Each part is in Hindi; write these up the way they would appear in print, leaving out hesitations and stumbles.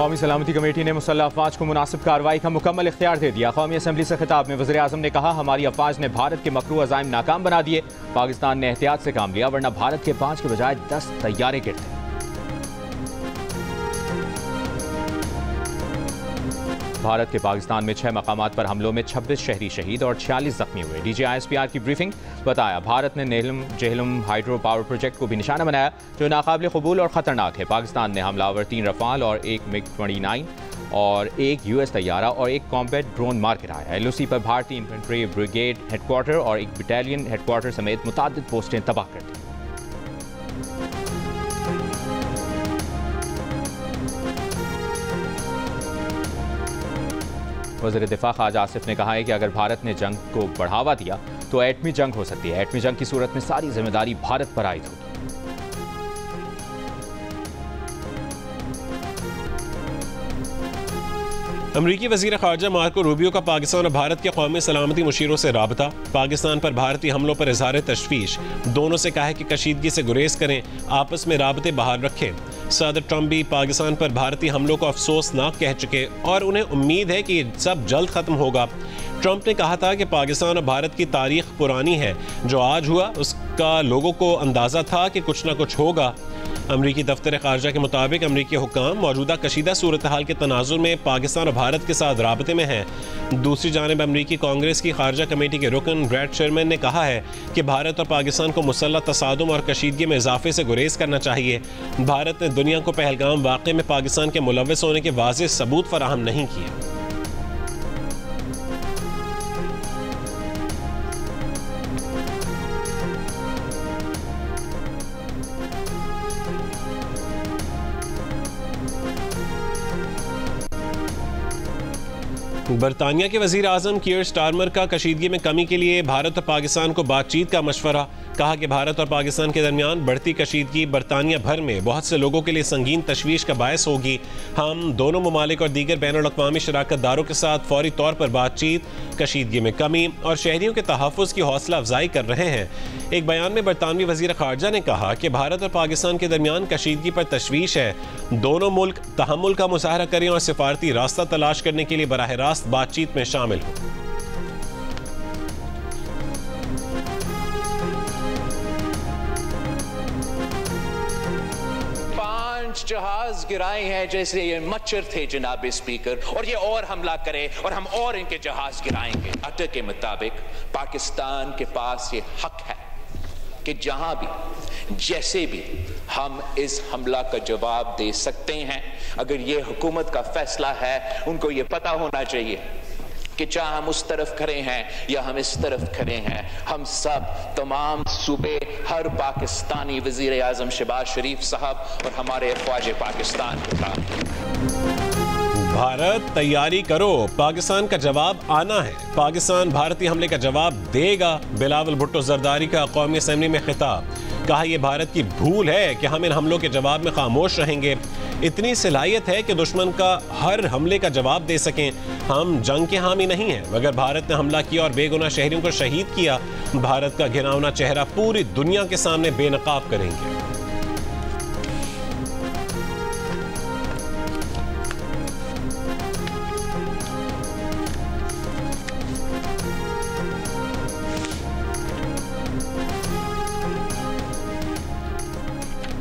कौमी सलामती कमेटी ने मुसल्लह अफवाज को मुनासिब कार्रवाई का मुकम्मल इख्तियार दे दिया। कौमी असम्बली से खिताब में वज़ीर आज़म ने कहा, हमारी अफवाज ने भारत के मकरू अज़ाइम नाकाम बना दिए। पाकिस्तान ने एहतियात से काम लिया, वरना भारत के 5 के बजाय 10 तैयारे गिरते। भारत के पाकिस्तान में 6 मकामात पर हमलों में 26 शहरी शहीद और 46 जख्मी हुए। DGISPR की ब्रीफिंग बताया, भारत ने नेहलम जेहलम हाइड्रो पावर प्रोजेक्ट को भी निशाना बनाया, जो नाकाबिल कबूल और ख़तरनाक है। पाकिस्तान ने हमलावर 3 रफाल और 1 MiG-29 और 1 US तैयारा और 1 कॉम्बैट ड्रोन मार गिराया। LOC पर भारतीय इन्फेंट्री ब्रिगेड हेडक्वार्टर और 1 बटालियन हेडक्वार्टर समेत मुतादिद पोस्टें तबाह कर दी। वज़ीर दिफा ख़ाजा आसिफ ने कहा है कि अगर भारत ने जंग को बढ़ावा दिया तो एटमी जंग हो सकती है। एटमी जंग की सूरत में सारी जिम्मेदारी भारत पर आयद होगी। अमरीकी वज़ीर ख़ारजा मार्को रूबियो का पाकिस्तान और भारत के कौमी सलामती मुशीरों से राबता। पाकिस्तान पर भारतीय हमलों पर इज़हार तशवीश, दोनों से कहा है कि कशीदगी से गुरेज करें, आपस में राबते बहाल रखें। सदर ट्रंप भी पाकिस्तान पर भारतीय हमलों को अफसोसनाक कह चुके और उन्हें उम्मीद है कि ये सब जल्द ख़त्म होगा। ट्रंप ने कहा था कि पाकिस्तान और भारत की तारीख पुरानी है, जो आज हुआ उसका लोगों को अंदाज़ा था कि कुछ ना कुछ होगा। अमरीकी दफ्तर ख़ारजा के मुताबिक अमरीकी हुक्काम मौजूदा कशीदा सूरत हाल के तनाजुर में पाकिस्तान और भारत के साथ राबते में हैं। दूसरी जानिब अमरीकी कांग्रेस की ख़ारजा कमेटी के रुकन ब्रैड शर्मन ने कहा है कि भारत और पाकिस्तान को मुसल्लह तसादुम और कशीदगी में इजाफे से गुरेज करना चाहिए। भारत ने दुनिया को पहलगाम वाक़े में पाकिस्तान के मुलव्वस होने के वाज़ेह सबूत फराहम नहीं किए। बरतानिया के वज़ीर आज़म कीयर स्टारमर का कशीदगी में कमी के लिए भारत और पाकिस्तान को बातचीत का मशवरा। कहा कि भारत और पाकिस्तान के दरमियान बढ़ती कशीदगी बरतानिया भर में बहुत से लोगों के लिए संगीन तशवीश का बायस होगी। हम दोनों ममालिक और दीगर बैनुल-अक़वामी शराकतदारों के साथ फौरी तौर पर बातचीत, कशीदगी में कमी और शहरियों के तहफ़्फ़ुज़ की हौसला अफजाई कर रहे हैं। एक बयान में बरतानवी वज़ीर ख़ारजा ने कहा कि भारत और पाकिस्तान के दरमियान कशीदगी पर तशवीश है। दोनों मुल्क तहम्मुल का मुज़ाहरा करें और सिफारती रास्ता तलाश करने के लिए बराह रास्त बातचीत में शामिल हों। जहाज गिराए हैं जैसे ये मच्छर थे जनाब स्पीकर, और ये और हमला करे और हम और इनके जहाज गिराएंगे। अटक के मुताबिक पाकिस्तान के पास ये हक है कि जहां भी जैसे भी हम इस हमला का जवाब दे सकते हैं। अगर ये हुकूमत का फैसला है, उनको ये पता होना चाहिए कि चाहे हम उस तरफ खड़े हैं या हम इस तरफ खड़े हैं, हम सब तमाम सूबे, हर पाकिस्तानी वजीर आजम शहबाज शरीफ साहब और हमारे अफवाज पाकिस्तान के साथ। भारत तैयारी करो, पाकिस्तान का जवाब आना है। पाकिस्तान भारतीय हमले का जवाब देगा। बिलावल भुट्टो जरदारी का कौमी असम्बली में खिताब। कहा यह भारत की भूल है कि हम इन हमलों के जवाब में खामोश रहेंगे। इतनी सलाहियत है कि दुश्मन का हर हमले का जवाब दे सकें। हम जंग के हामी नहीं हैं, मगर भारत ने हमला किया और बेगुनाह शहरियों को शहीद किया। भारत का घिनौना चेहरा पूरी दुनिया के सामने बेनकाब करेंगे।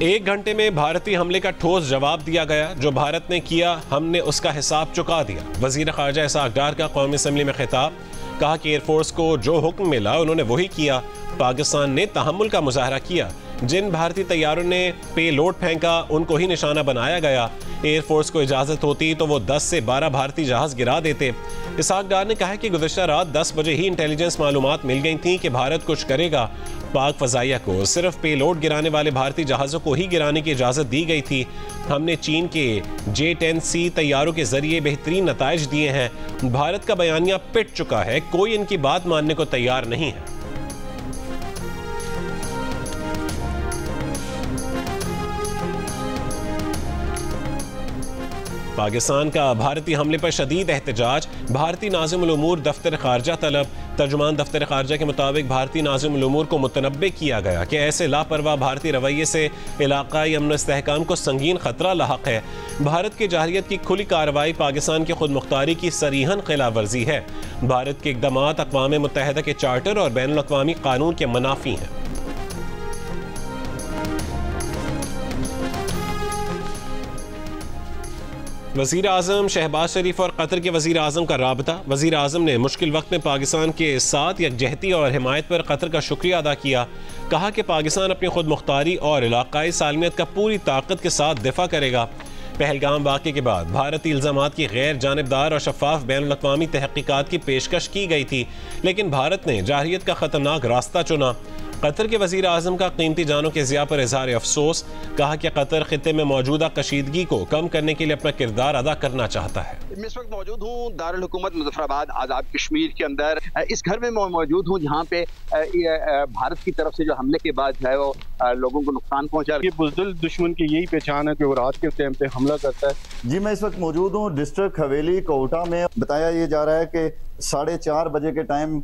एक घंटे में भारतीय हमले का ठोस जवाब दिया गया। जो भारत ने किया, हमने उसका हिसाब चुका दिया। वज़ीर ख़ारजा इसहाक़ डार का कौमी असम्बली में खिताब। कहा कि एयरफोर्स को जो हुक्म मिला उन्होंने वही किया। पाकिस्तान ने तहम्मुल का मुज़ाहरा किया। जिन भारतीय तैयारों ने पे लोड फेंका उनको ही निशाना बनाया गया। एयरफोर्स को इजाज़त होती तो वो 10 से 12 भारतीय जहाज़ गिरा देते। इसहाक़ डार ने कहा कि गुज़श्ता रात 10 बजे ही इंटेलिजेंस मालूमात मिल गई थी कि भारत कुछ करेगा। पाक फ़ज़ाइया को सिर्फ पे लोड गिराने वाले भारतीय जहाज़ों को ही गिराने की इजाज़त दी गई थी। हमने चीन के J-10C तैयारों के ज़रिए बेहतरीन नताइज दिए हैं। भारत का बयानिया पिट चुका है, कोई इनकी बात मानने को तैयार नहीं है। पाकिस्तान का भारतीय हमले पर शदीद एहतजाज। भारतीय नाज़िमुल उमूर दफ्तर ख़ारजा तलब। तर्जुमान दफ्तर खारजा के मुताबिक भारतीय नाज़िम उल उमूर को मुतनब्बे किया गया कि ऐसे लापरवाह भारतीय रवैये से इलाकाई अमन इस्तेहकाम को संगीन खतरा लाहक है। भारत की जारहियत की खुली कार्रवाई पाकिस्तान की खुद मुख्तारी की सरीहन खिलाफ वर्जी है। भारत के इक़दामात अक़वाम मुत्तहिदा के चार्टर और बैनुल अक़वामी कानून के मुनाफी हैं। वज़ीर आज़म शहबाज शरीफ और कतर के वज़ीर आज़म का राबता। वज़ीर आज़म ने मुश्किल वक्त में पाकिस्तान के साथ यकजहती और हिमायत पर कतर का शुक्रिया अदा किया। कहा कि पाकिस्तान अपनी खुद मुख्तारी और इलाकाई सालमियत का पूरी ताकत के साथ दिफा करेगा। पहलगाम वाक़े के बाद भारतीय इल्ज़ामात की गैर जानिबदार और शफाफ बैनुल अक़वामी तहक़ीक़ात की पेशकश की गई थी, लेकिन भारत ने जारहियत का ख़तरनाक रास्ता चुना। कतर के वज़ीर आज़म का कीमती जानों के ज़िया पर इज़हार अफसोस। कहा कि कतर खित्ते में मौजूदा कशीदगी को कम करने के लिए अपना किरदार अदा करना चाहता है। मैं इस वक्त मौजूद हूँ दारुल हुकूमत मुज़फ़्फ़राबाद आज़ाद कश्मीर के अंदर। इस घर में मौजूद हूँ जहाँ पे भारत की तरफ से जो हमले के बाद जो है वो लोगों को नुकसान पहुँचा। ये बुज़दिल दुश्मन की यही पहचान है कि वो रात के टाइम पे हमला करता है। जी मैं इस वक्त मौजूद हूँ डिस्ट्रिक्ट हवेली कोटा में। बताया ये जा रहा है कि 4:30 बजे के टाइम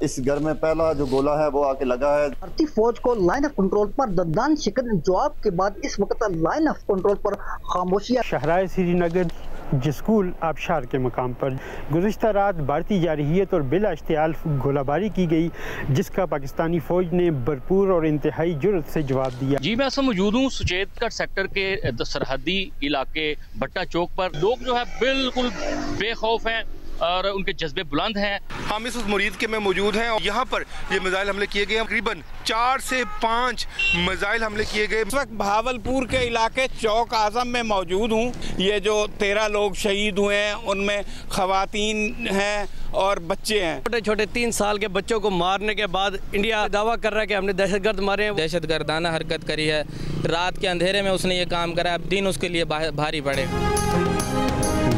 इस घर में पहला जो गोला है वो आके लगा है। भारतीय फौज को लाइन ऑफ कंट्रोल पर दर्दान शिकन जवाब के बाद इस वक्त लाइन ऑफ कंट्रोल पर खामोशी। शहराए श्रीनगर जस्कूल आबशार के मकाम पर गुज़िश्ता रात भारतीय जारहियत और बिला इश्तियाल गोलाबारी की गई, जिसका पाकिस्तानी फौज ने भरपूर और इंतहाई जुर्रत से जवाब दिया। जी मैं असल मौजूद हूँ सुचेतगढ़ सेक्टर के सरहदी इलाके भट्टा चौक पर। लोग जो है बिल्कुल बेखौफ हैं और उनके जज्बे बुलंद हैं। हम इस मुरीद के में मौजूद हैं और यहाँ पर ये मिसाइल हमले किए गए। तकरीबन 4 से 5 मिसाइल हमले किए गए। इस वक्त भावलपुर के इलाके चौक आजम में मौजूद हूँ। ये जो 13 लोग शहीद हुए हैं उनमें खवातीन हैं और बच्चे हैं। छोटे छोटे 3 साल के बच्चों को मारने के बाद इंडिया दावा कर रहा है कि हमने दहशतगर्द मारे हैं। दहशतगर्दाना हरकत करी है। रात के अंधेरे में उसने ये काम करा, अब दिन उसके लिए भारी पड़े।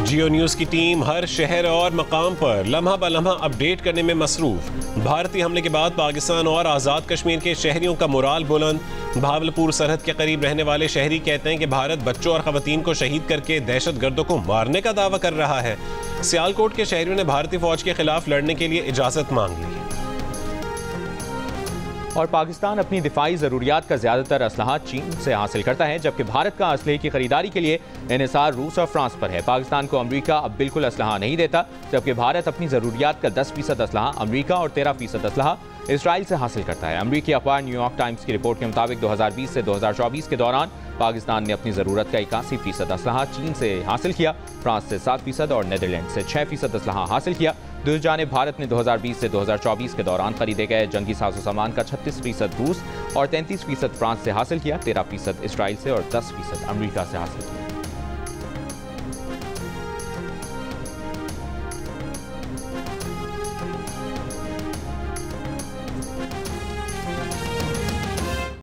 जियो न्यूज़ की टीम हर शहर और मकाम पर लम्हा ब लम्हा अपडेट करने में मसरूफ। भारतीय हमले के बाद पाकिस्तान और आज़ाद कश्मीर के शहरियों का मोराल बुलंद। भावलपुर सरहद के करीब रहने वाले शहरी कहते हैं कि भारत बच्चों और ख़वातीन को शहीद करके दहशतगर्दों को मारने का दावा कर रहा है। सियालकोट के शहरियों ने भारतीय फौज के खिलाफ लड़ने के लिए इजाज़त मांग ली। और पाकिस्तान अपनी दिफाई ज़रूरियात का ज़्यादातर असलहा चीन से हासिल करता है, जबकि भारत का असलहे की खरीदारी के लिए इन्हिसार रूस और फ्रांस पर है। पाकिस्तान को अमरीका अब बिल्कुल असलहा नहीं देता, जबकि भारत अपनी ज़रूरियात का 10% असलहा अमरीका और 13% असलहा इसराइल से हासिल करता है। अमरीकी अखबार न्यूयॉर्क टाइम्स की रिपोर्ट के मुताबिक 2020 से 2024 के दौरान पाकिस्तान ने अपनी ज़रूरत का 81% असलहा चीन से हासिल किया, फ्रांस से 7% और नीदरलैंड से 6% असलहा हासिल किया। दूसरी जानिब भारत ने 2020 से 2024 के दौरान खरीदे गए जंगी साजो सामान का 36% रूस और 33% फ्रांस से हासिल किया, 13% इसराइल से और 10% अमरीका से हासिल किया।